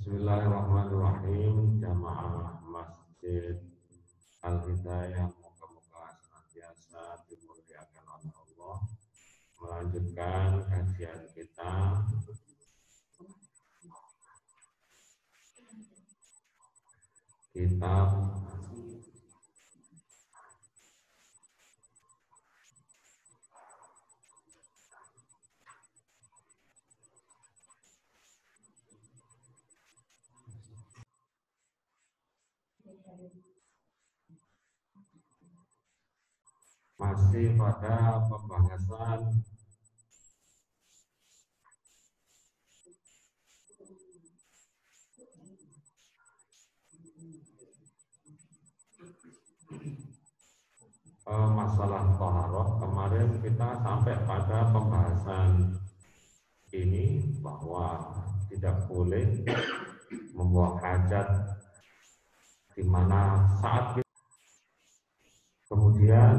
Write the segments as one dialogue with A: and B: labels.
A: Bismillahirrahmanirrahim. Jamaah Masjid Al-Hidayah, moga-moga senantiasa dimuliakan oleh Allah. Melanjutkan kajian kita kitab masih pada pembahasan masalah thaharah. Kemarin kita sampai pada pembahasan ini bahwa tidak boleh membuang hajat di mana saat kita, kemudian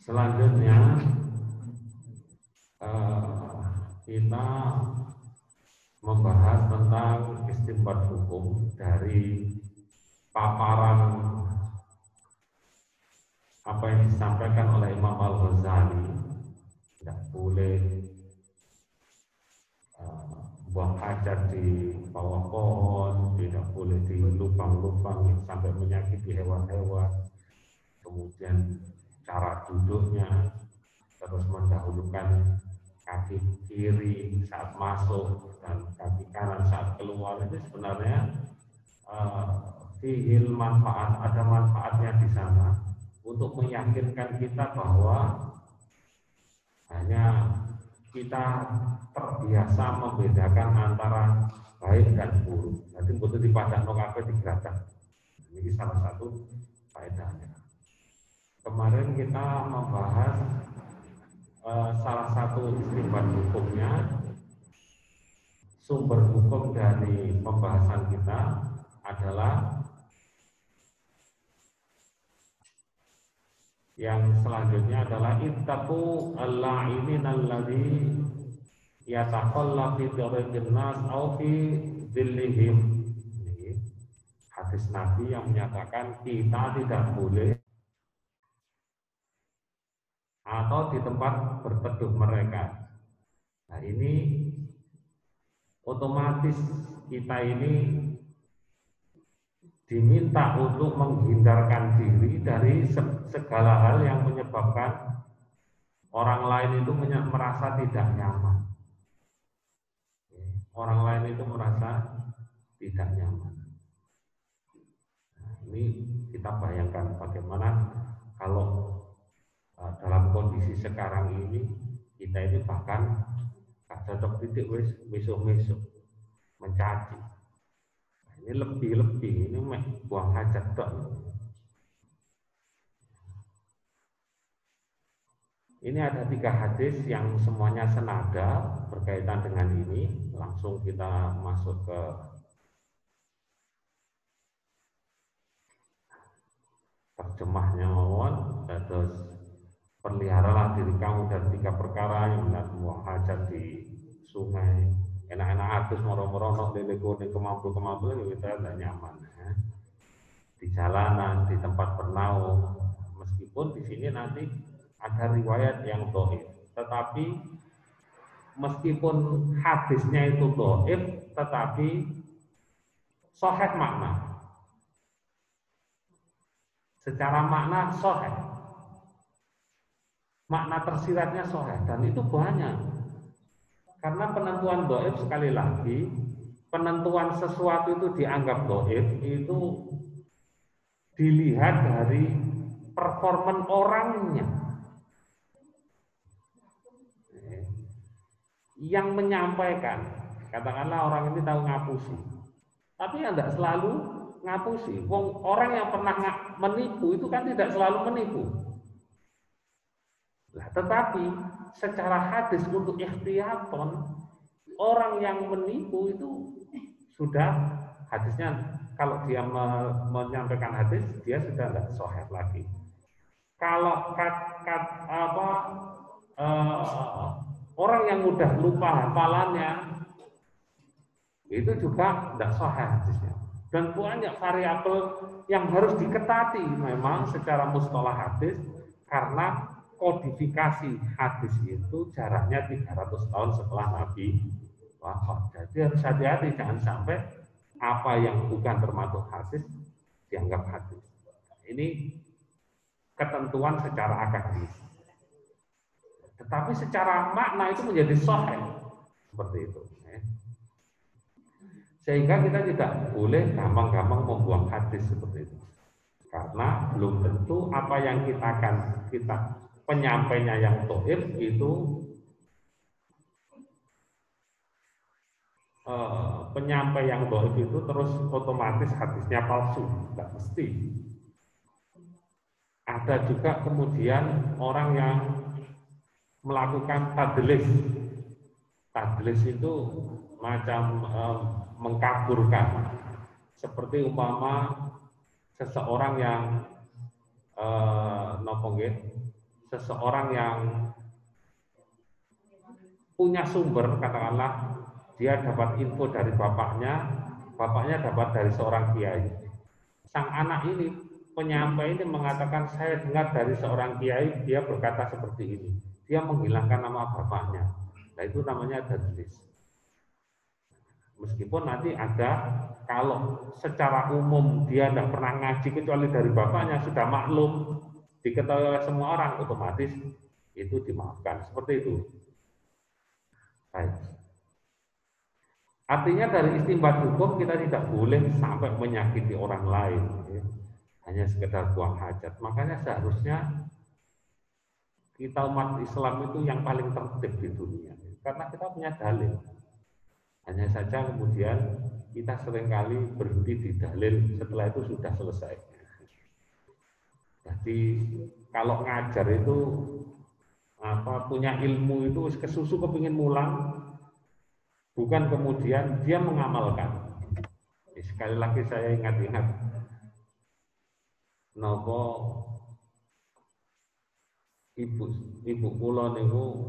A: selanjutnya kita membahas tentang istinbat hukum dari paparan apa yang disampaikan oleh Imam Al-Ghazali. Tidak boleh buang hajat di bawah pohon, tidak boleh di lubang-lubang sampai menyakiti hewan-hewan, kemudian cara duduknya terus mendahulukan kaki kiri saat masuk dan kaki kanan saat keluar. Itu sebenarnya fihil manfaat, ada manfaatnya di sana untuk meyakinkan kita bahwa hanya kita terbiasa membedakan antara baik dan buruk. Jadi butuh dipadakno kabeh digradak. Ini salah satu faedahnya. Kemarin kita membahas salah satu istinbat hukumnya, sumber hukum dari pembahasan kita adalah yang selanjutnya adalah ittaqu al-la'inin alladhi yataqalla fi tariqin nas aw fi dhillihim. Ini hadis Nabi yang menyatakan kita tidak boleh atau di tempat berteduh mereka. Nah, ini otomatis kita ini diminta untuk menghindarkan diri dari segala hal yang menyebabkan orang lain itu merasa tidak nyaman. Orang lain itu merasa tidak nyaman. Nah, ini kita bayangkan bagaimana kalau dalam kondisi sekarang ini kita ini bahkan cocok titik besok-besok mencaci. Ini lebih-lebih, ini buang hajat dok. Ini ada 3 hadis yang semuanya senada berkaitan dengan ini. Langsung kita masuk ke terjemahnya mohon. Terus peliharalah diri kamu dari 3 perkara yang buang hajat di sungai. Enak-enak atus moro-moro nok lele-lele kemampu-kemampu kita tidak nyaman ya. Di jalanan, di tempat bernaung. Meskipun di sini nanti ada riwayat yang dhaif, tetapi meskipun hadisnya itu dhaif, tetapi sahih makna. Secara makna sahih. Makna tersiratnya sahih dan itu banyak. Karena penentuan dhaif, sekali lagi, penentuan sesuatu itu dianggap dhaif itu dilihat dari performan orangnya. Yang menyampaikan, katakanlah orang ini tahu ngapusi, tapi tidak selalu ngapusi. Orang yang pernah menipu itu kan tidak selalu menipu. Nah, tetapi secara hadis untuk ikhtiyaton, orang yang menipu itu sudah hadisnya kalau dia menyampaikan hadis, dia sudah tidak sahih lagi. Kalau orang yang mudah lupa hafalannya, itu juga tidak sahih hadisnya. Dan banyak variabel yang harus diketati memang secara mustalah hadis, karena kodifikasi hadis itu jaraknya 300 tahun setelah Nabi wafat. Jadi harus hati-hati, jangan sampai apa yang bukan termasuk hadis dianggap hadis. Ini ketentuan secara akademis. Tetapi secara makna itu menjadi sahih seperti itu. Sehingga kita tidak boleh gampang-gampang membuang hadis seperti itu. Karena belum tentu apa yang kita penyampainya yang dhaif itu penyampai yang dhaif itu terus otomatis hadisnya palsu, tidak mesti. Ada juga kemudian orang yang melakukan tadlis. Tadlis itu macam mengkaburkan, seperti umpama seseorang yang seseorang yang punya sumber, katakanlah dia dapat info dari bapaknya dapat dari seorang kiai. Sang anak ini, penyampai ini mengatakan, saya dengar dari seorang kiai, dia berkata seperti ini. Dia menghilangkan nama bapaknya. Nah, itu namanya tadlis. Meskipun nanti ada, kalau secara umum dia tidak pernah ngaji kecuali dari bapaknya, sudah maklum, diketahui oleh semua orang, otomatis itu dimaafkan. Seperti itu. Baik. Artinya dari istimbat hukum kita tidak boleh sampai menyakiti orang lain, ya. Hanya sekedar buang hajat. Makanya seharusnya kita umat Islam itu yang paling tertib di dunia, karena kita punya dalil. Hanya saja kemudian kita seringkali berhenti di dalil, setelah itu sudah selesai. Jadi kalau ngajar itu punya ilmu itu kesusu kepingin mulang, bukan kemudian dia mengamalkan. Sekali lagi saya ingat-ingat, nopo ibu kula niku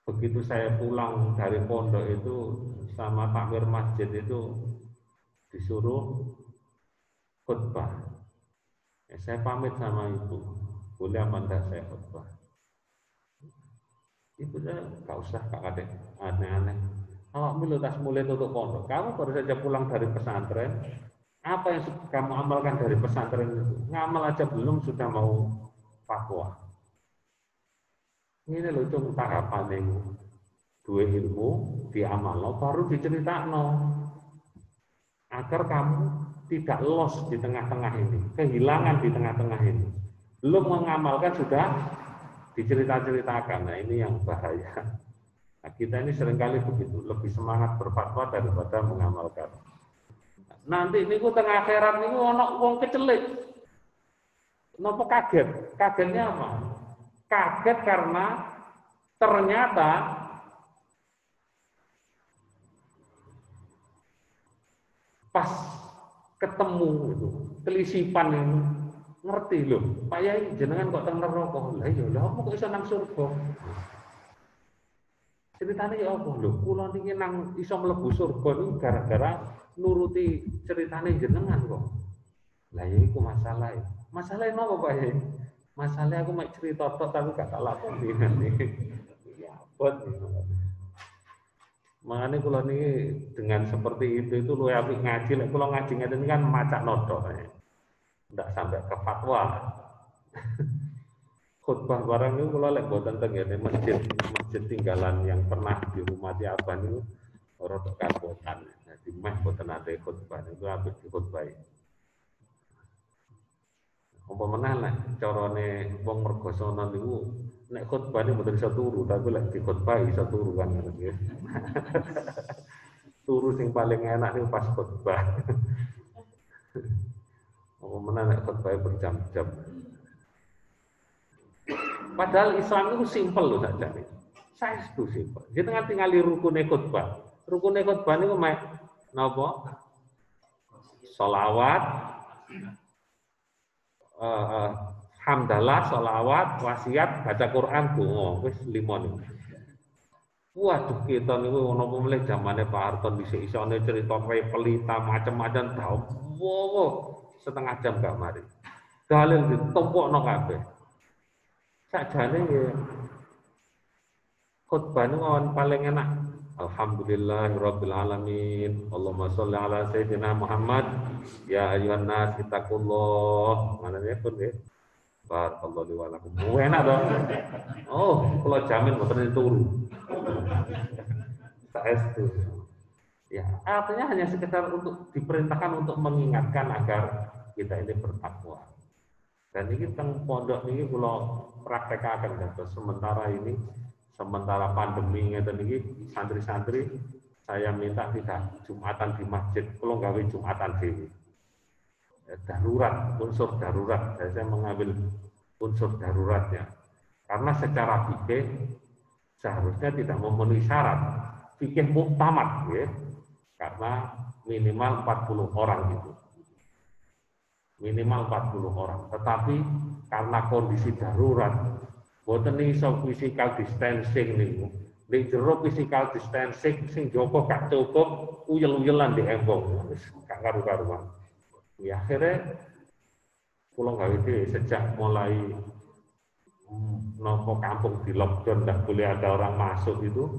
A: begitu saya pulang dari pondok itu sama takmir masjid itu disuruh khutbah. Ya, saya pamit sama ibu, boleh apa enggak saya khutbah? Ibu saya nggak usah Kak Adek, aneh-aneh. Awak milu tas mulai tutup pondok. Kamu baru saja pulang dari pesantren. Apa yang kamu amalkan dari pesantren itu? Ngamal aja belum sudah mau fatwa. Ini loh cung tahapan itu. Dua ilmu diamalno baru diceritakno. Agar kamu tidak lost di tengah-tengah ini, kehilangan di tengah-tengah ini. Belum mengamalkan sudah dicerita-ceritakan. Nah, ini yang bahaya. Nah, kita ini seringkali begitu, lebih semangat berfatwa daripada mengamalkan. Nanti niku tengah akhirat niku ana wong kecelik. Napa kaget? Kagetnya apa? Kaget karena ternyata pas ketemu itu telisipan itu ngerti loh, Pak Yai jenengan kok teng neraka. Lah iya lha apa kok iso nang surga? Ceritane ya apa lho? Kula niki nang iso mlebu surga niku gara-gara nuruti ceritane jenengan kok. Lah ya iku masalah. Masalahnya napa Pak Yai? Masalahnya aku mek cerita tok tapi gak tak lakoni ngene. Ya abot niku. Makanya kula niki dengan seperti itu luwih apik ngaji. Lek kula ngaji ngeten kan macak nodok. Ndak sampai ke fatwa. Khutbah barang niku kula lek boten teng ngene masjid tinggalan yang pernah dirumati abah niku ora tok kabotan. Dadi meh boten ate khutbah niku apik dikhutbahi. Apa meneh lek carane wong mergosana niku nek khutbah niku mboten iso turu, tapi lek dikhutbahi iso turu kan nggih. Turu sing paling enak niku pas khutbah. Apa meneh nek khutbah berjam-jam. Padahal Islam itu simpel loh saja nih. Saya itu simpel. Kita nggak tinggal di rukun khutbah. Rukun khutbah niku mek napa? sholawat, hamdalah, sholawat, wasiat, baca Quran, donga, wis 5 niku. Waduh, kita niku ono apa meneh zamane Pak Harto dhisik isone cerita pelita macam-macam dawa setengah jam gak mari. Dalil ditumpukno kabeh. Sakjane nggih khotbah niku paling enak. Alhamdulillahirabbil alamin. Allahumma sholli ala sayyidina Muhammad. Ya ayyuhan nas ittaqullah. Manane pun nggih. Barakallahu li wa lakum. Enak to. Oh, kula jamin mboten turu. Saestu. Ya, artinya hanya sekedar untuk diperintahkan untuk mengingatkan agar kita ini bertakwa. Dan ini teng pondok ini kula praktekaken dados sementara pandemi ngeten iki santri-santri saya minta tidak Jumatan di masjid, kula gawe Jumatan dhewe. Darurat, unsur darurat. Saya mengambil unsur daruratnya. Karena secara fikih seharusnya tidak memenuhi syarat. Fikih muktamad, ya. Karena minimal 40 orang itu. Minimal 40 orang. Tetapi karena kondisi darurat, boten iso physical distancing niku. Ning jero physical distancing sing joko gak cukup, uyel-uyelan di embong. Wis gak karu-karuan. Ya akhirnya pulang gawe dhewe sejak mulai nopo kampung di lockdown tidak boleh ada orang masuk itu,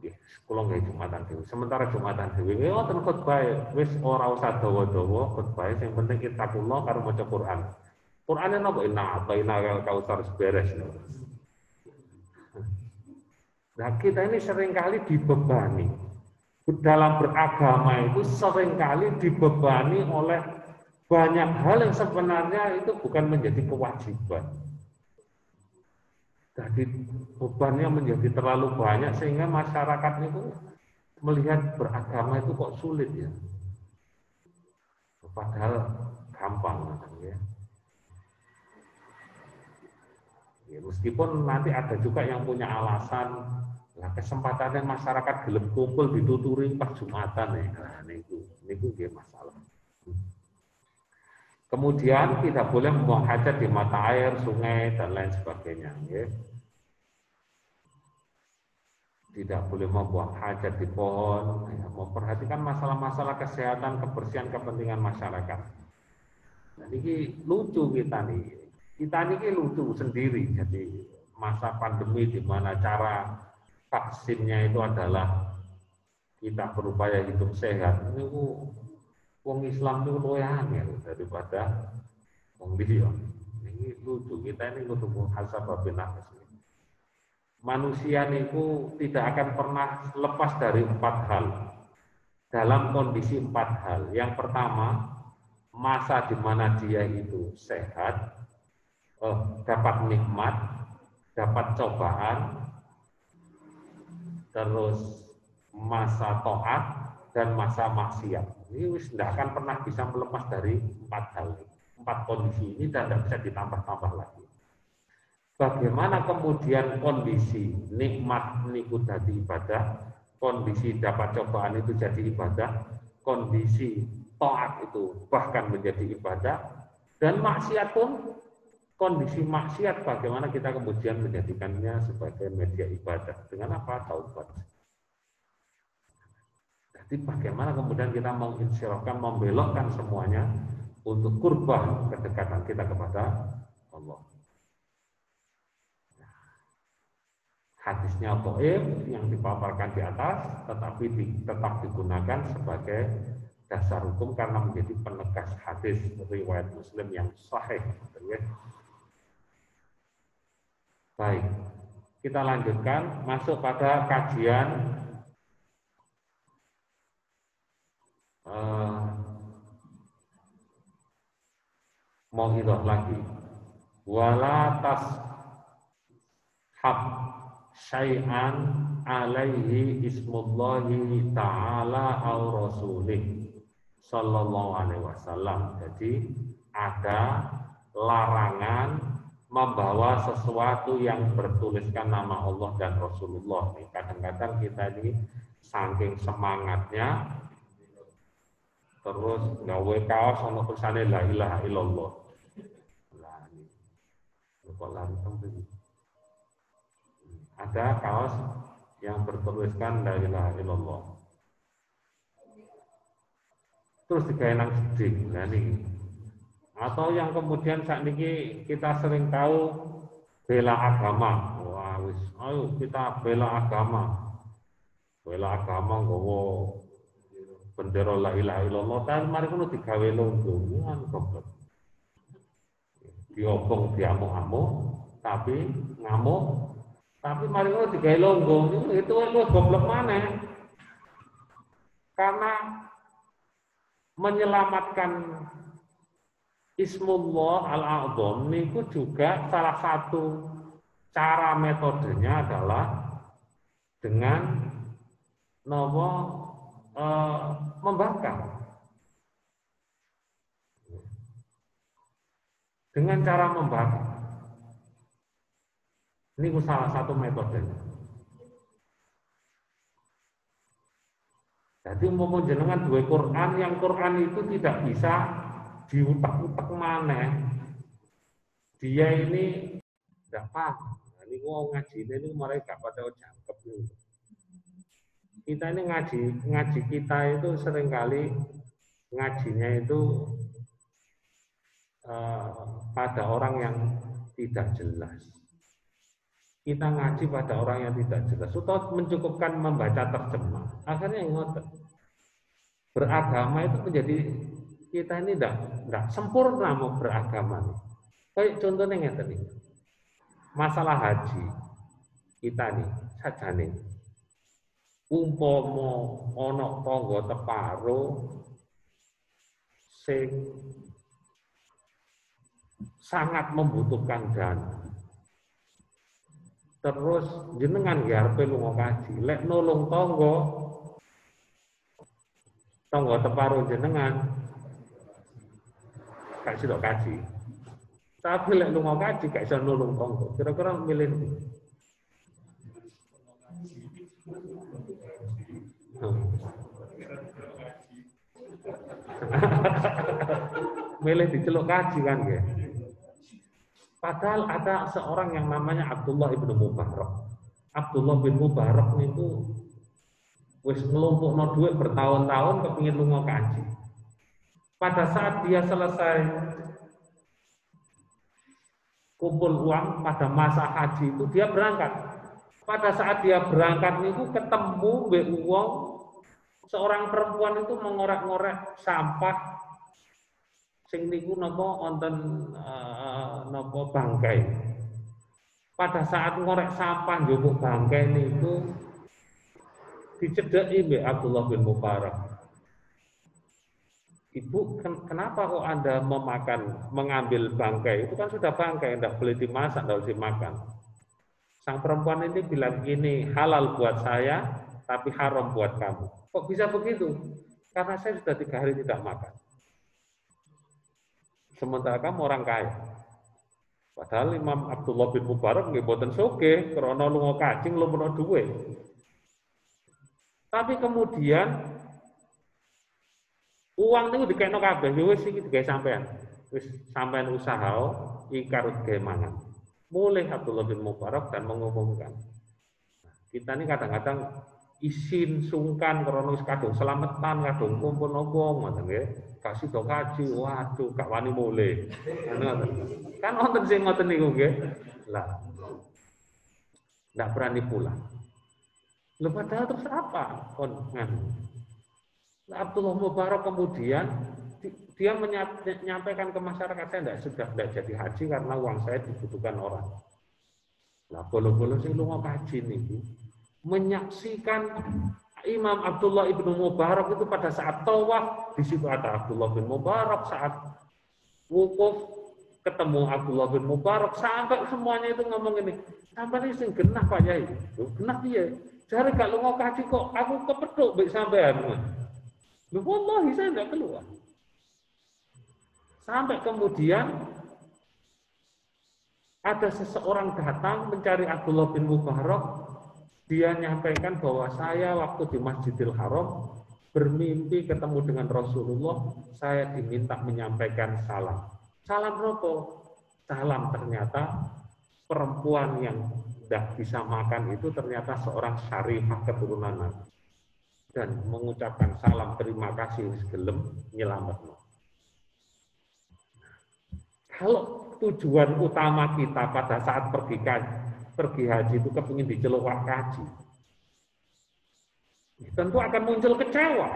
A: ya pulang gawe Jumatan dhewe. Sementara Jumatan dhewe ya wonten khotbah wis ora usah dawa-dawa, khotbah sing penting kita kula karo maca Quran. Qurane napa inna ataina kautsar beres. Nah, kita ini seringkali dibebani. Dalam beragama itu seringkali dibebani oleh banyak hal yang sebenarnya itu bukan menjadi kewajiban. Jadi bebannya menjadi terlalu banyak sehingga masyarakat itu melihat beragama itu kok sulit ya. Padahal gampang ya. Ya, meskipun nanti ada juga yang punya alasan, nah kesempatannya masyarakat gelem kumpul dituturi pas Jumatan ya. Nah, niku dia masalah. Kemudian tidak boleh membuang hajat di mata air, sungai dan lain sebagainya. Ya. Tidak boleh membuang hajat di pohon. Ya. Memperhatikan masalah-masalah kesehatan, kebersihan, kepentingan masyarakat. Nah, ini lucu kita nih. Kita ini lucu sendiri, jadi masa pandemi di mana cara vaksinnya itu adalah kita berupaya hidup sehat. Ini wong Islam itu luwih angel daripada wong liya. Ini lucu, kita ini kudu muhasabah bin nafs. Manusia niku tidak akan pernah lepas dari 4 hal. Dalam kondisi 4 hal. Yang pertama, masa di mana dia itu sehat, dapat nikmat, dapat cobaan, terus masa taat dan masa maksiat. Ini tidak akan pernah bisa melepas dari 4 hal, 4 kondisi ini dan tidak bisa ditambah-tambah lagi. Bagaimana kemudian kondisi nikmat niku jadi ibadah, kondisi dapat cobaan itu jadi ibadah, kondisi taat itu bahkan menjadi ibadah, dan maksiat pun kondisi maksiat bagaimana kita kemudian menjadikannya sebagai media ibadah dengan apa? Taubat. Jadi bagaimana kemudian kita menginsyaratkan, membelokkan semuanya untuk kurban kedekatan kita kepada Allah. Hadisnya dhaif yang dipaparkan di atas, tetapi tetap digunakan sebagai dasar hukum karena menjadi penegas hadis riwayat Muslim yang sahih. Baik, kita lanjutkan masuk pada kajian mau'idhah lagi. Wala tashab syai'an alaihi ismullahi ta'ala au rasulih sallallahu alaihi wasallam. Jadi ada larangan membawa sesuatu yang bertuliskan nama Allah dan Rasulullah. Kadang-kadang kita ini saking semangatnya, terus gawe kaos ana tulisane la ilaha illallah. Lah ini kok lantang itu. Ada kaos yang bertuliskan la ilaha illallah. Terus digawe nang jeding. Nah niki. Atau yang kemudian saat ini kita sering tahu bela agama. Wah, wis, ayo kita bela agama. Bela agama nggawa bendera la ilaha illallah, tapi mari kono digawe longgo, kan goblok. Diobong diamuk-amuk, tapi ngamuk, tapi mari kono digawe longgo, itu goblok maneh. Karena menyelamatkan Ismullah al-A'zam niku juga salah satu cara metodenya adalah dengan membakar. Dengan cara membakar. Ini salah satu metodenya. Jadi umpama jenengan duwe Quran, yang Quran itu tidak bisa diutak-utak maneh. Dia ini tidak paham. Ini wong ngaji ini mereka pada jangkep dulu. Kita ini ngaji kita itu seringkali ngajinya itu pada orang yang tidak jelas. Kita ngaji pada orang yang tidak jelas. Atau mencukupkan membaca terjemah. Akhirnya ngotot. Beragama itu menjadi kita ini tidak sempurna mau beragama. Kayak contohnya ngeten nih. Masalah haji kita nih sajane umpama ana tangga teparo sing sangat membutuhkan dana. Terus jenengan arepe lunga kaji, lek nolong tangga teparo jenengan gak iso kaji. Tapi lek lunga kaji gak iso nulung tangga. Kira-kira milih milih diceluk kaji kan ya. Padahal ada seorang yang namanya Abdullah ibnu Mubarak. Abdullah bin Mubarak itu wis ngelumpukno duit bertahun-tahun kepingin lunga kaji. Pada saat dia selesai kumpul uang pada masa haji itu dia berangkat. Pada saat dia berangkat niku ketemu mbek wong seorang perempuan itu mengorek-ngorek sampah sing niku napa wonten napa bangkai. Pada saat ngorek sampah njupuk bangkai niku dicedheki mbek Abdullah bin Mubarak. Ibu, kenapa kok Anda mengambil bangkai? Itu kan sudah bangkai, tidak boleh dimasak, tidak boleh dimakan. Sang perempuan ini bilang, ini halal buat saya, tapi haram buat kamu. Kok bisa begitu? Karena saya sudah 3 hari tidak makan. Sementara kamu orang kaya. Padahal Imam Abdullah bin Mubarak nggih boten sugih, krana lunga kaji nglumpukno duwe. Tapi kemudian uang niku dikekno kabeh, wis iki digawe sampean. Wis sampean usaha iki karo gawe mangan. Mulai Abdullah bin Mubarak dan mengumumkan. Kita ini kadang-kadang isin sungkan karena wis kadung selametan, kadung kumpul nobong ngoten nggih. Kasih do kaji, waduh gak wani mulai. Kan wonten sing ngoten niku nggih. Lah. Ndak berani pulang. Lho padahal terus apa? Kon nganu. Abdullah Mubarak kemudian dia menyampaikan ke masyarakat, saya tidak jadi haji karena uang saya dibutuhkan orang. Nah, bolo-bolo sing lunga kaji niku menyaksikan Imam Abdullah ibnu Mubarak itu pada saat tawaf, di situ ada Abdullah bin Mubarak, saat wukuf ketemu Abdullah bin Mubarak, sampai semuanya itu ngomong ini, sampai ini sing genah Pak Yai, genah dia, jare gak lunga kaji kok, aku kepethuk mbek sampean. Loh, wallahi saya tidak keluar. Sampai kemudian ada seseorang datang mencari Abdullah bin Mubarak. Dia nyampaikan bahwa saya waktu di Masjidil Haram bermimpi ketemu dengan Rasulullah, saya diminta menyampaikan salam. Salam apa? Salam ternyata perempuan yang tidak bisa makan itu ternyata seorang syarifah keturunan Nabi. Dan mengucapkan salam terima kasih segelem nyelametno. Kalau tujuan utama kita pada saat pergi haji itu kepingin diceluk kaji, tentu akan muncul kecewa.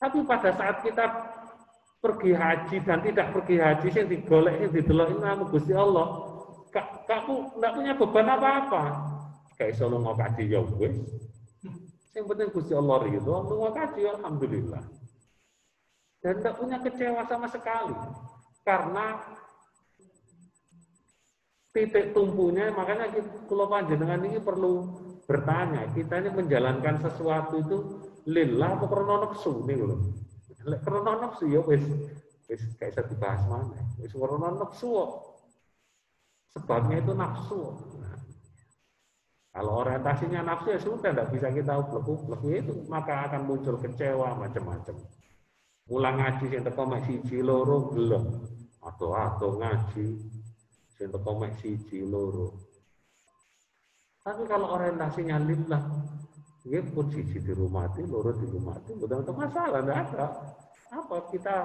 A: Tapi pada saat kita pergi haji dan tidak pergi haji, yang digolek, yang didelok nama Gusti Allah, kamu tidak punya beban apa-apa. Kayak iso lunga kaji ya wis. Yang penting Gusti Allah ridho, lunga kaji alhamdulillah. Dan tidak punya kecewa sama sekali. Karena titik tumpunya, makanya kula panjenengan ini perlu bertanya, kita ini menjalankan sesuatu itu lillah apa krana nafsu nih lho. Lek krana nafsu ya wis gak bisa dibahas mana. Wis krana nafsu. Sebabnya itu nafsu. Nah, kalau orientasinya nafsu ya sudah tidak bisa kita ublek-ublek itu, maka akan muncul kecewa macam-macam. Mulang ngaji sing teko mek siji loro gelem. Atau ngaji sing teko mek siji loro. Tapi kalau orientasinya lillah, ya pun siji dirumati, loro dirumati, bukan masalah, tidak ada. Apa kita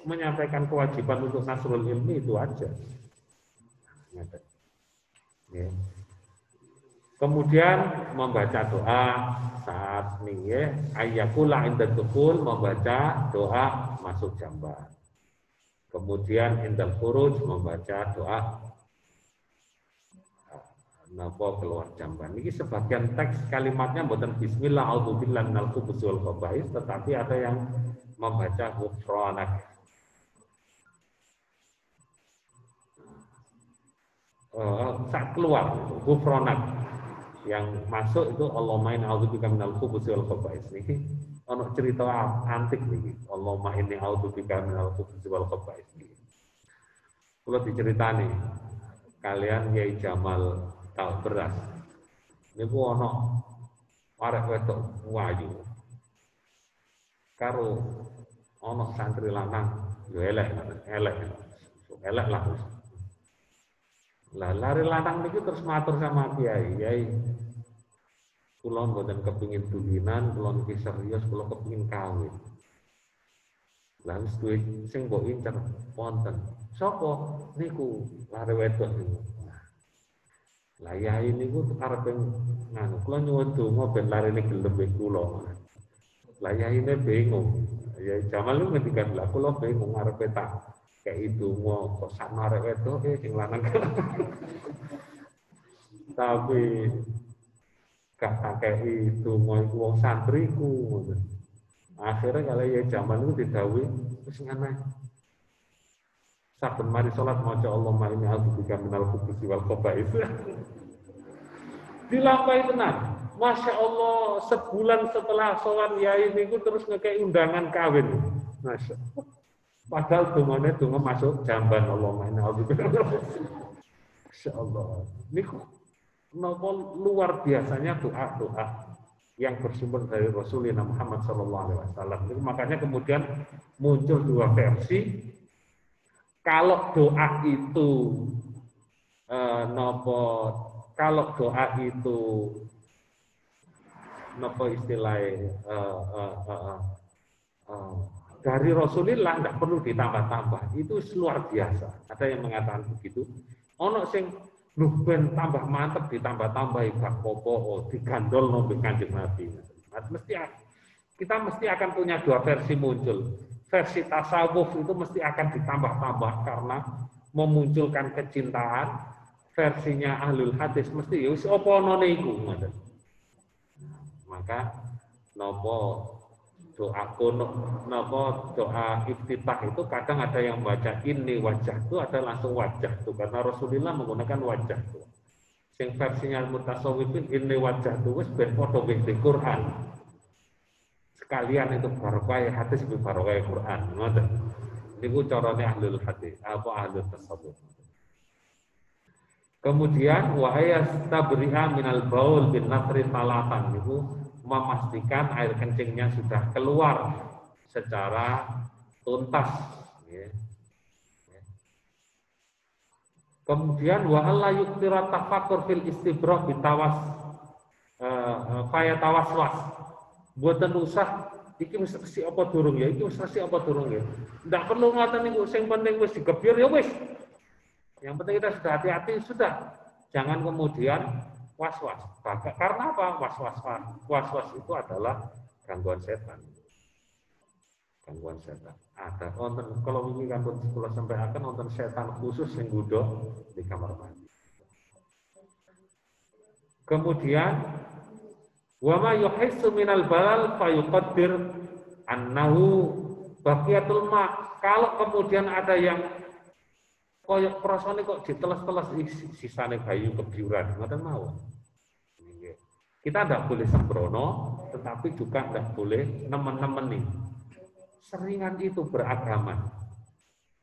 A: menyampaikan kewajiban untuk nasrul ilmi itu aja. Ya. Kemudian membaca doa saat nih ya, ayyakula inda dukhul, membaca doa masuk jamban. Kemudian indal khuruj membaca doa napa keluar jamban. Ini sebagian teks kalimatnya bukan bismillah a'udzubillahi minal khubuthi wal khaba'ith, tetapi ada yang membaca ghufranak. Saat keluar ghufranak, yang masuk itu Allahumma inni a'udzubika minal khubuthi wal khaba'ith. Niki ono cerita antik niki. Allahumma inni a'udzubika minal khubuthi wal khaba'ith. Kula diceritani kalian Yai Jamal Tal Beras. Niku ono arek wedok wayu. Karo ono santri lanang yo elek lah. Lah lari lanang niki terus matur sama Kiai, kula mboten kepingin dulinan, kula niki serius, kula kepingin kawin. Lah wis duwe sing mbok incer wonten. Sapa niku lare wedok niku. Lah yai niku arepe nganu, kula nyuwun donga ben larene gelem kula. Lah yaine bingung. Ya Jamal niku ngendikan lah kula bingung arepe tak kayak itu mau kok sak marek wedok sing lanang. Tapi gak tak itu mau iku wong santriku. Akhirnya kalau ya zaman itu didhawuhi wis ngene. Saben mari salat maca Allahumma inni a'udzubika minal khubuthi wal khaba'ith. Dilampahi tenan. Masya Allah, sebulan setelah sowan yai niku terus ngekei undangan kawin. Masya Allah. Padahal dungane donga masuk jamban Allahumma inni a'udzubika. Masya Allah. Niku napa luar biasanya doa-doa yang bersumber dari Rasulullah Muhammad SAW. Makanya kemudian muncul dua versi. Kalau doa itu kalau doa itu istilahnya dari Rasulullah tidak perlu ditambah-tambah. Itu luar biasa. Ada yang mengatakan begitu. Ono sing ben tambah mantep ditambah-tambah bak popo digandol nombek Kanjeng Nabi. Kita mesti akan punya dua versi muncul. Versi tasawuf itu mesti akan ditambah-tambah karena memunculkan kecintaan. Versinya ahlul hadis mesti ya wis apa ana niku. Maka doa iftitah itu kadang ada yang baca ini wajah itu, ada langsung wajah itu karena Rasulullah menggunakan wajah itu. Sing versinya mutasawwifin ini wajah itu wis ben padha di Quran. Sekalian itu barokah hadis bi barokah Quran. Ngoten. Niku carane ahlul hadis, ahlul tasawuf. Kemudian wa ayastabri'a minal baul bin nafri talatan niku memastikan air kencingnya sudah keluar secara tuntas. Ya. Kemudian wa alla yuktira tafakkur fil istibra bitawas fayatawaswas. Mboten usah iki wis resik apa durung ya, iki wis resik apa durung ya. Ndak perlu ngoten niku, sing penting wis digebyur ya wis. Yang penting kita sudah hati-hati sudah. Jangan kemudian was-was. Karena apa? Was-was itu adalah gangguan setan. Gangguan setan. Ada kalau ini kan kula sampai akan nonton setan khusus yang gudo di kamar mandi. Kemudian wa ma yuhissu minal balal fa yuqaddir annahu baqiyatul ma. Kalau kemudian ada yang koyok prasane kok diteles-teles sisane bayu kebiuran, ngoten mawon. Kita tidak boleh sembrono, tetapi juga tidak boleh nemen-nemeni. Seringan itu beragama.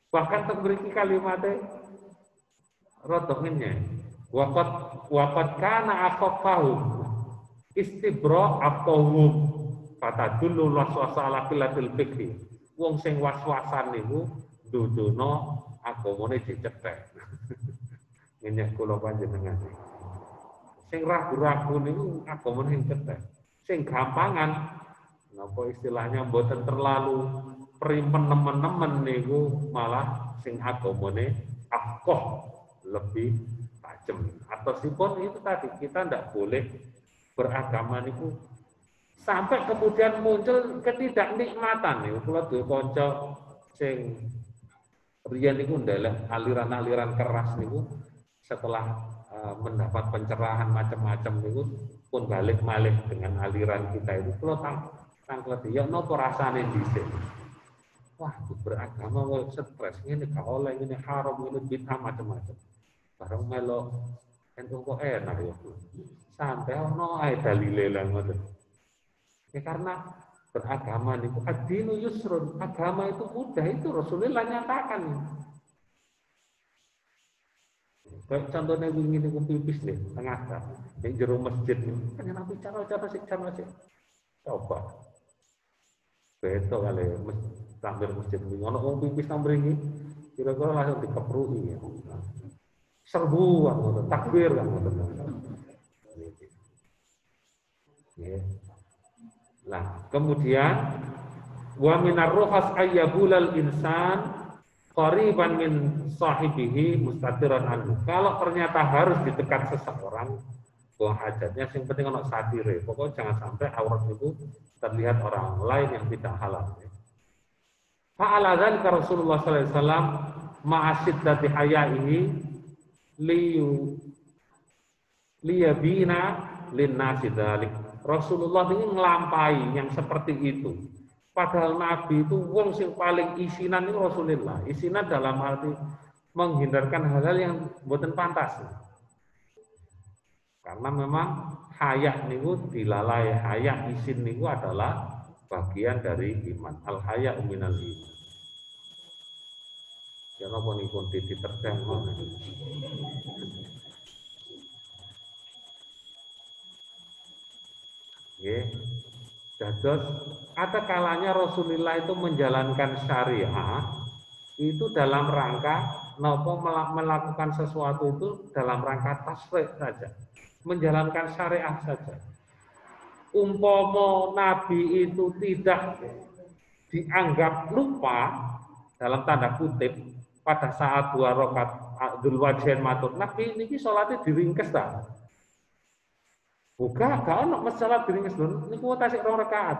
A: Bahkan memiliki kalimatnya rodohnya. Waqad kana afafahu istibra aqawum fatadullu waswasa ala qillatil fikri. Wong sing was-wasan niku dudono agamane dicetek. Ngenyek kula panjenengan. Sing ragu-ragu niku agamane dicetek. Sing gampangan napa istilahnya mboten terlalu primen nemen-nemen niku malah sing agamane akoh lebih tajam. Atau sipun itu tadi kita ndak boleh beragama niku sampai kemudian muncul ketidaknikmatan niku. Kula duwe kanca sing riyen niku ndelok aliran-aliran keras niku setelah mendapat pencerahan macam-macam niku pun balik malih dengan aliran kita itu. Kula tanglet ya napa rasane dhisik. Wah, beragama kok stres ngene gak oleh ngene haram ngene bid'ah macam-macam. Bareng melok entuk kok enak ya. Sampai ono ae dalile lan ngoten. Ya karena beragama niku ad-dinu yusrun, agama itu mudah, itu Rasulullah nyatakan. Kayak contohnya wingi niku pipis nih, tengah ta, ning jero masjid niku. Kan nabi cara-cara sik coba. Beto kali tampil masjid niku ono wong pipis nang mriki, kira-kira langsung dikepruki ya. Serbuan ngoten, takbir kan ngoten. Ya. Nah, kemudian wa minar ruhas ayyabulal insan qariban min sahibihi mustatiran anhu. Kalau ternyata harus didekat seseorang, buang hajatnya yang penting ono satire. Pokoknya jangan sampai aurat itu terlihat orang lain yang tidak halal. Fa'ala dzalika Rasulullah sallallahu alaihi wasallam ma'asiddati hayaihi liyabina linnasi dzalik. Rasulullah ini melampai yang seperti itu. Padahal Nabi itu wong sing paling isinan itu Rasulullah. Isinan dalam arti menghindarkan hal-hal yang mboten pantas. Karena memang haya niku dilalai, haya isin niku adalah bagian dari iman. Al haya minal iman. Ya napa niku diterjang ngoten. Ya, dados ada kalanya Rasulullah itu menjalankan syariah itu dalam rangka nopo melakukan sesuatu itu dalam rangka tasrik saja, menjalankan syariah saja. Umpama Nabi itu tidak dianggap lupa dalam tanda kutip pada saat 2 rakaat Dzul Wajhain matur, Nabi niki salate diringkes ta? Buka, gak ono masalah diringkes lho, niku tasik 2 rakaat.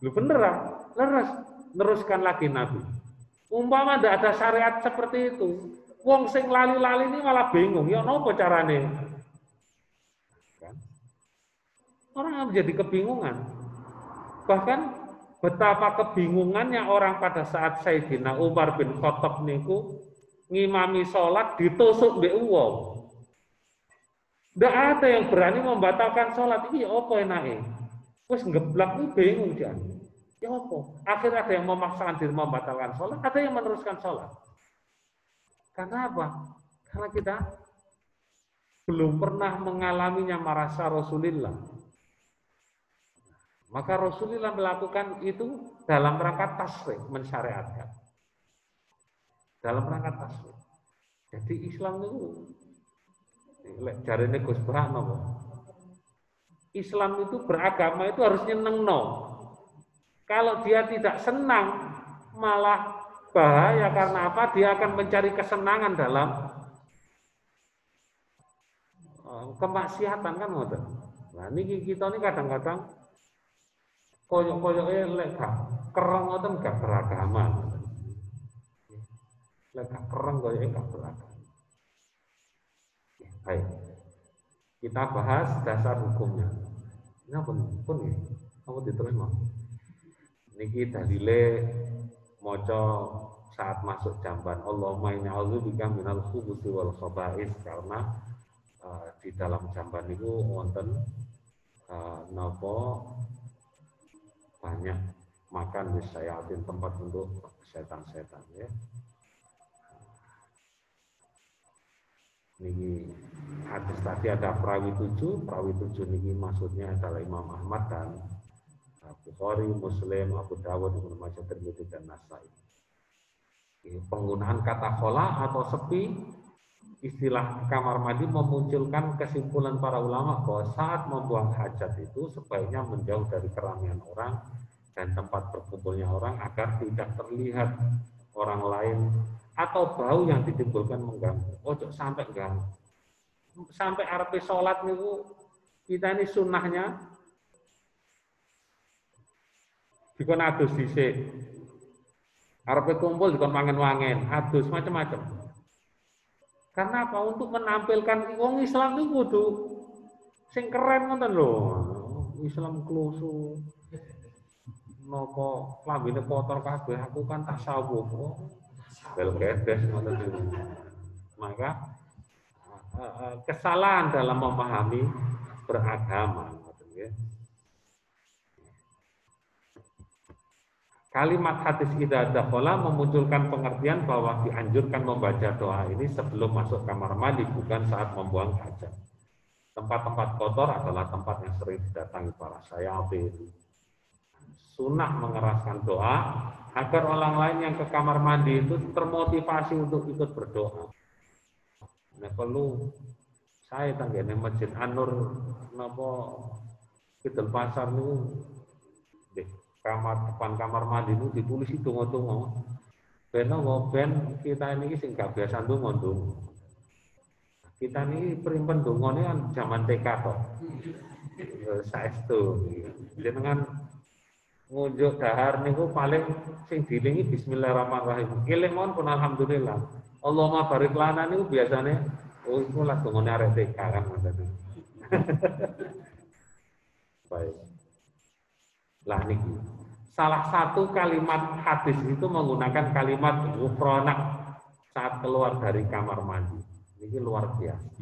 A: Lho bener ah, leres, neruskan lagi Nabi. Umpama ndak ada syariat seperti itu, wong sing lali-lali ini malah bingung, ya napa carane? Kan? Orang menjadi kebingungan. Bahkan betapa kebingungannya orang pada saat Sayyidina Umar bin Khattab niku ngimami sholat ditusuk mbek wong. Nggak ada yang berani membatalkan sholat. Ini ya apa enake? Wes ngeblak ini bingung dia. Ya apa? Akhirnya ada yang memaksakan diri membatalkan sholat, ada yang meneruskan sholat. Karena apa? Karena kita belum pernah mengalaminya marasa Rasulullah. Maka Rasulullah melakukan itu dalam rangka tasrih, mensyariatkan. Dalam rangka tasrih. Jadi Islam itu jarine Gus Bah napa? Islam itu beragama itu harus nyenengno. Kalau dia tidak senang, malah bahaya karena apa? Dia akan mencari kesenangan dalam kemaksiatan kan ngoten. Nah niki kita ini kadang-kadang koyok-koyoke lek gak kereng ngoten gak beragama. Lek gak kereng koyoke gak beragama. Baik. Kita bahas dasar hukumnya. Ini pun ya. Apa diterima? Niki dalile maca saat masuk jamban. Allahumma inni a'udzubika minal khubuthi wal khaba'is, karena di dalam jamban itu wonten napa banyak makan wisyayatin, tempat untuk setan-setan ya. Niki hadis tadi ada perawi 7 niki maksudnya adalah Imam Ahmad dan Bukhari, Muslim, Abu Dawud, Ibnu Majah, Tirmidzi dan Nasai. Penggunaan kata khola atau sepi, istilah kamar mandi memunculkan kesimpulan para ulama bahwa saat membuang hajat itu sebaiknya menjauh dari keramaian orang dan tempat berkumpulnya orang agar tidak terlihat orang lain atau bau yang ditimbulkan mengganggu. Ojo sampai ganggu. Sampai arepe sholat niku kita ini sunnahnya dikon adus dhisik. Arepe kumpul dikon wangen-wangen, adus macam-macam. Karena apa? Untuk menampilkan wong Islam itu kudu sing keren ngoten lho. Islam klusu. Napa lambene kotor kabeh, aku kan tasawuf. Bel kedes ngoten niku. Maka kesalahan dalam memahami beragama ngoten nggih. Kalimat hadis idza dakhala memunculkan pengertian bahwa dianjurkan membaca doa ini sebelum masuk kamar mandi, bukan saat membuang hajat. Tempat-tempat kotor adalah tempat yang sering didatangi para syayatin. Sunnah mengeraskan doa agar orang lain yang ke kamar mandi itu termotivasi untuk ikut berdoa. Nah perlu saya tanggane Masjid An-Nur napa Kidul Pasar niku depan kamar mandi itu ditulis itu donga-donga. Ben kita ini sing gak biasa ndonga. Kita ini perimpen dongane kan zaman TK kok. Saestu. Jenengan ngunjuk dahar niku paling sing dilingi bismillahirrahmanirrahim. Eling mon pun alhamdulillah. Allahumma barik lana niku biasane iku lah dongane arek TK kan ngoten. Baik. Lah niki salah satu kalimat hadis itu menggunakan kalimat ghufranak saat keluar dari kamar mandi. Ini luar biasa.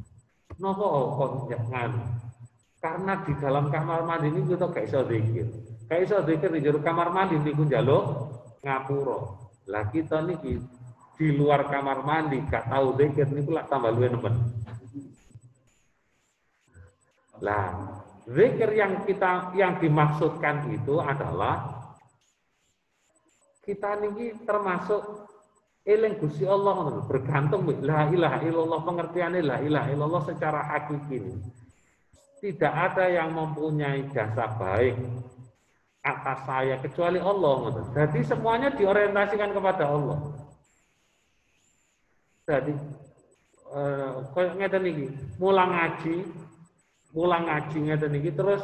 A: Napa kok nganu? Karena di dalam kamar mandi ini kita gak iso zikir. Gak iso zikir di jero kamar mandi niku njaluk ngapura. Lah kita niki di luar kamar mandi gak tahu zikir niku lak tambah luwih nemen. Lah, zikir yang dimaksudkan itu adalah kita niki termasuk eling Gusti Allah, bergantung la ilaha illallah, pengertiane la ilaha illallah secara hakiki. Tidak ada yang mempunyai jasa baik atas saya kecuali Allah. Jadi semuanya diorientasikan kepada Allah. Jadi koyo ngeten niki, mulang ngaji ngeten niki terus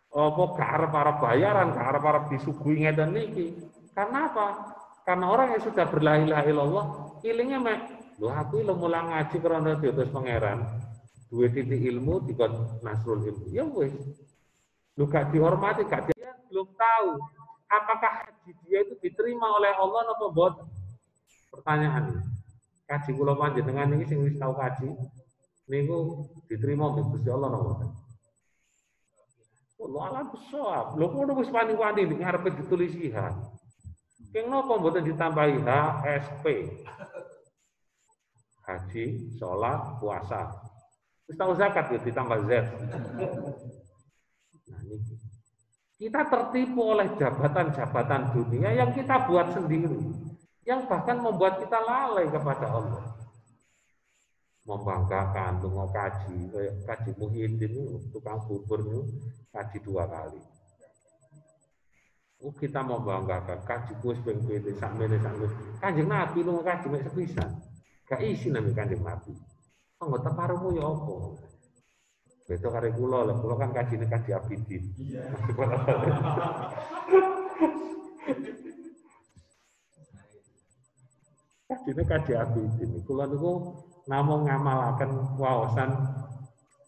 A: apa gak arep bayaran, gak arep disuguhi ngeten niki. Karena apa? Karena orang yang sudah berla ilaha illallah, ilingnya mek, lho aku ilmu mulang ngaji karena diutus pangeran. Duwe titik ilmu dikon nasrul ilmu. Ya wis. Lho gak dihormati, dia belum tahu apakah haji dia itu diterima oleh Allah atau boten. Pertanyaan. Kaji kula panjenengan niki sing wis tau kaji niku diterima mbek Gusti Allah napa boten? Allah alam besar. Lho ngono wis wani-wani ning ngarepe ditulis IH. Keng napa mboten ditambahi HSP? Haji, sholat, puasa. Wis tau zakat ya ditambah Z. Nah, ini kita tertipu oleh jabatan-jabatan dunia yang kita buat sendiri, yang bahkan membuat kita lalai kepada Allah. Membanggakan, tunggu kaji, kayak kaji Muhyiddin, tukang bubur kaji 2 kali. Kita membanggakan kaji kuis pengpede sakmene. Kanjeng Nabi lu kaji mek sepisan. Gak isi nami Kanjeng Nabi. Anggota parumu ya apa? Beto kare kula lho, kula kan kajine kaji Abidin. Kajine kaji Abidin. Kula niku namung ngamalaken waosan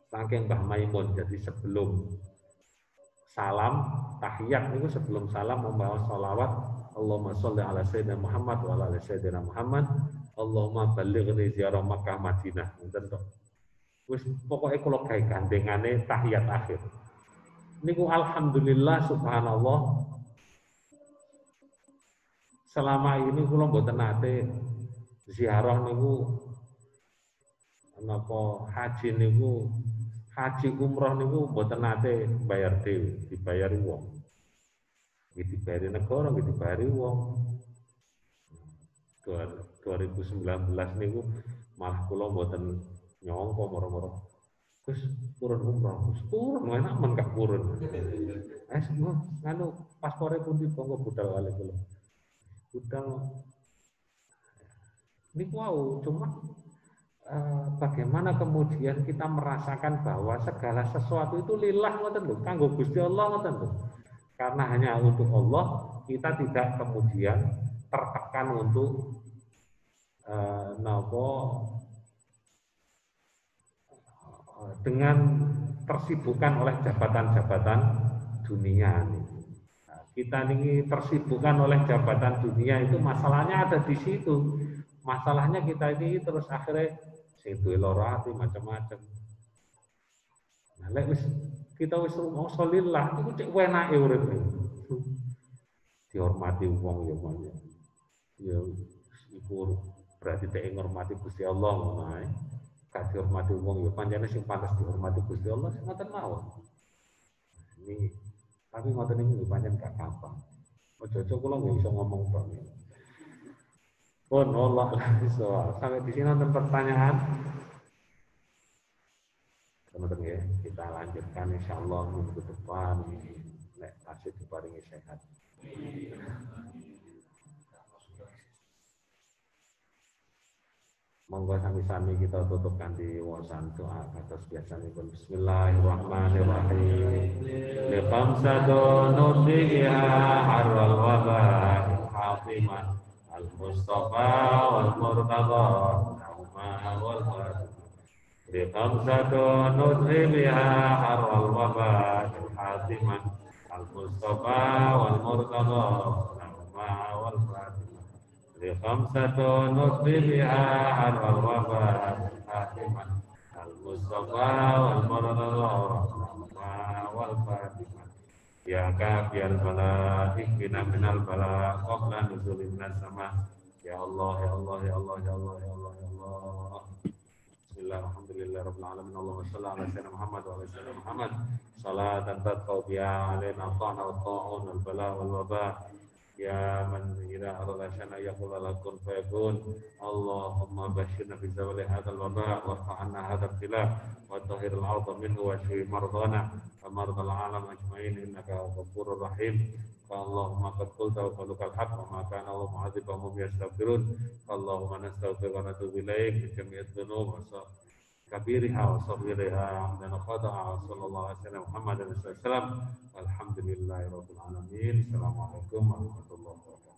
A: saking Mbah Maimun. Jadi sebelum salam tahiyat niku sebelum salam membawa sholawat Allahumma sholli ala sayyidina Muhammad wa ala sayyidina Muhammad Allahumma ballighni ziarah Makkah Madinah. Ngoten to. Wis pokoke kula gawe gandengane tahiyat akhir. Niku alhamdulillah subhanallah. Selama ini kula mboten nate ziarah niku napa haji niku haji umroh niku mboten nate bayar dhewe, dibayari wong. Iki dibayari negara, iki dibayari wong. 2019 niku malah kula mboten nyongko moro-moro. Terus purun umroh, terus purun enak men gak purun. Nganu paspore pundi monggo budal kali kula. Budal niku wau cuma bagaimana kemudian kita merasakan bahwa segala sesuatu itu lillah ngoten lho, kanggo Gusti Allah ngoten lho. Karena hanya untuk Allah, kita tidak kemudian tertekan untuk dengan tersibukkan oleh jabatan-jabatan dunia. Nah, kita ini tersibukkan oleh jabatan dunia itu masalahnya ada di situ. Masalahnya kita ini terus akhirnya situ loro ati macam-macam. Nah, lek wis kita wis shollillah iku cek wenake urip. Dihormati wong ya mon. Ya iku berarti tek ngormati Gusti Allah ngono ae. Gak dihormati wong ya pancene sing pantes dihormati Gusti Allah sing ngoten mawon. Ini tapi ngoten niku pancen gak gampang. Ojo-ojo kula nggak bisa ngomong tok. Pun Allah soal. Sampai di sini nonton pertanyaan. Teman-teman ya, kita lanjutkan insyaallah minggu depan nek tasih diparingi sehat. Monggo sami-sami kita tutupkan di wawasan doa atas biasanipun. Bismillahirrahmanirrahim. Li khamsatun nudhiha harwal wabah hatimah al-Mustafa wal Murtada wal Fatimah. Li khamsatun nudhiha harwal wabah hatimah al-Mustafa wal Murtada wal Fatimah. Li khamsatun nudhiha harwal wabah hatimah al-Mustafa wal Murtada wal Fatimah. Ya kafiyal bala ikina minal bala qabla nuzulin sama. Ya Allah ya Allah ya Allah ya Allah ya Allah ya Allah. Bismillahirrahmanirrahim. Rabbil alamin. Allahumma shalli ala sayyidina Muhammad wa ala sayyidina Muhammad. Salatan tadqau biha alaina ta'na wa ta'un wal bala wal waba. Ya man ila arada syana yaqul lakum fayakun. Allahumma bashirna bi zawali hadzal waba wa fa'anna hadzal khilaf wa tahhiril ardh minhu wa shfi mardana wa mardal alam ajmain innaka ghafurur rahim. Allahumma qad qulta wa qalukal haqq wa ma kana Allah mu'adzibahum yastaghfirun. Allahumma nastaghfiruka wa natubu ilaik min jami'id dhunub wa kabiriha wa saghiriha amdan khata'a wa sallallahu alaihi wasallam Muhammadin sallallahu alaihi wasallam. Alhamdulillahirabbil alamin. Assalamualaikum warahmatullahi wabarakatuh.